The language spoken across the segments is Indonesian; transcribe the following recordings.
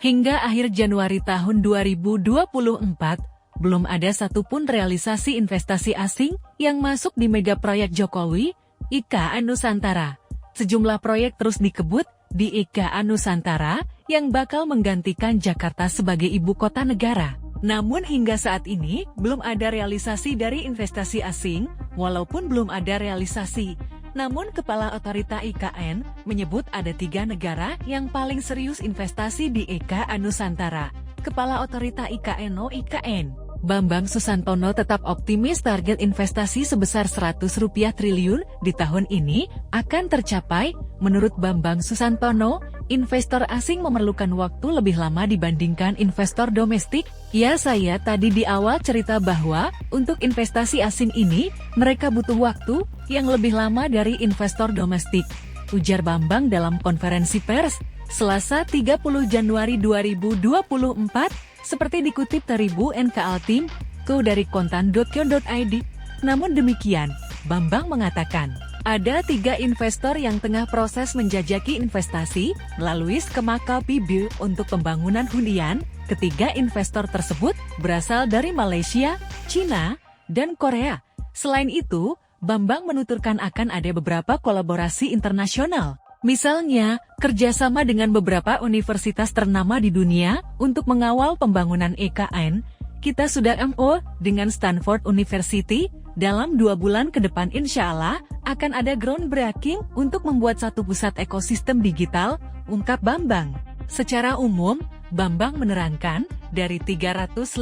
Hingga akhir Januari tahun 2024, belum ada satupun realisasi investasi asing yang masuk di mega proyek Jokowi, IKN Nusantara. Sejumlah proyek terus dikebut di IKN Nusantara yang bakal menggantikan Jakarta sebagai ibu kota negara. Namun hingga saat ini, belum ada realisasi dari investasi asing, walaupun belum ada realisasi. Namun Kepala Otorita IKN menyebut ada 3 negara yang paling serius investasi di IKN Nusantara. Kepala Otorita IKN Bambang Susantono tetap optimis target investasi sebesar Rp100 triliun di tahun ini akan tercapai. Menurut Bambang Susantono, investor asing memerlukan waktu lebih lama dibandingkan investor domestik. Ya, saya tadi di awal cerita bahwa untuk investasi asing ini, mereka butuh waktu yang lebih lama dari investor domestik, ujar Bambang dalam konferensi pers Selasa 30 Januari 2024, seperti dikutip Teribu NKAltim dari kontan.co.id. Namun demikian, Bambang mengatakan, ada 3 investor yang tengah proses menjajaki investasi melalui skema KPBU untuk pembangunan hunian. Ketiga investor tersebut berasal dari Malaysia, China, dan Korea. Selain itu, Bambang menuturkan akan ada beberapa kolaborasi internasional. Misalnya, kerjasama dengan beberapa universitas ternama di dunia untuk mengawal pembangunan IKN. Kita sudah MO dengan Stanford University. Dalam 2 bulan ke depan insya Allah akan ada groundbreaking untuk membuat satu pusat ekosistem digital, ungkap Bambang. Secara umum, Bambang menerangkan, dari 350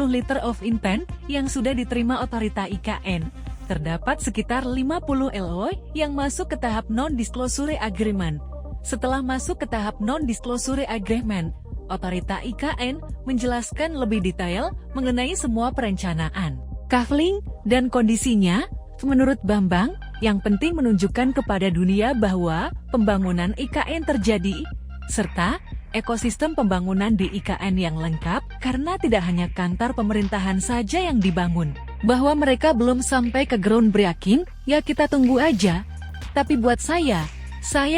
liter of intent yang sudah diterima otorita IKN, terdapat sekitar 50 LOI yang masuk ke tahap non-disclosure agreement. Setelah masuk ke tahap non-disclosure agreement, otorita IKN menjelaskan lebih detail mengenai semua perencanaan, kafling, dan kondisinya. Menurut Bambang, yang penting menunjukkan kepada dunia bahwa pembangunan IKN terjadi, serta ekosistem pembangunan di IKN yang lengkap, karena tidak hanya kantor pemerintahan saja yang dibangun. Bahwa mereka belum sampai ke groundbreaking, ya kita tunggu aja. Tapi buat saya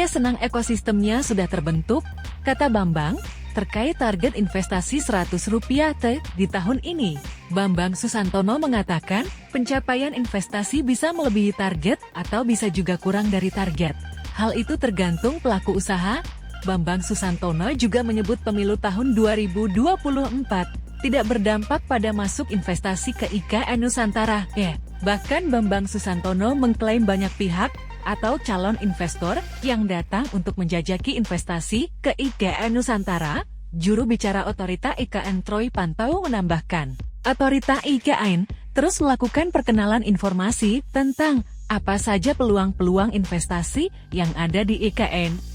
senang ekosistemnya sudah terbentuk, kata Bambang, terkait target investasi Rp100 di tahun ini. Bambang Susantono mengatakan, pencapaian investasi bisa melebihi target atau bisa juga kurang dari target. Hal itu tergantung pelaku usaha. Bambang Susantono juga menyebut pemilu tahun 2024 tidak berdampak pada masuk investasi ke IKN Nusantara. Bahkan Bambang Susantono mengklaim banyak pihak atau calon investor yang datang untuk menjajaki investasi ke IKN Nusantara. Juru bicara Otorita IKN Troy Pantau menambahkan, Otorita IKN terus melakukan perkenalan informasi tentang apa saja peluang-peluang investasi yang ada di IKN.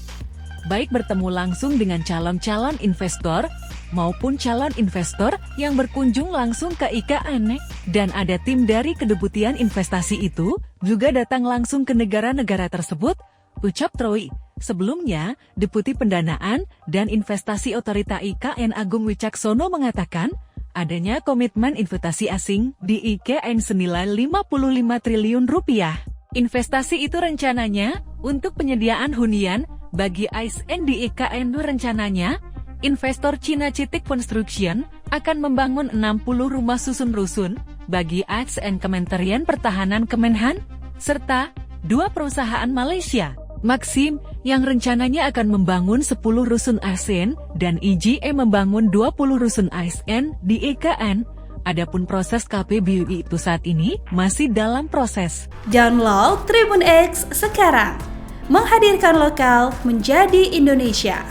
Baik bertemu langsung dengan calon-calon investor, maupun calon investor yang berkunjung langsung ke IKN, dan ada tim dari kedeputian investasi itu juga datang langsung ke negara-negara tersebut, ucap Troy. Sebelumnya, Deputi Pendanaan dan Investasi Otorita IKN Agung Wicaksono mengatakan, adanya komitmen investasi asing di IKN senilai Rp55 triliun. Investasi itu rencananya untuk penyediaan hunian bagi ASN di IKN. Rencananya, investor China Citic Construction akan membangun 60 rumah susun rusun bagi ASN Kementerian Pertahanan Kemenhan, serta 2 perusahaan Malaysia, Maxim, yang rencananya akan membangun 10 rusun ASN dan IGE membangun 20 rusun ASN di IKN. Adapun proses KPBU itu saat ini masih dalam proses. Download Tribun X sekarang, menghadirkan lokal menjadi Indonesia.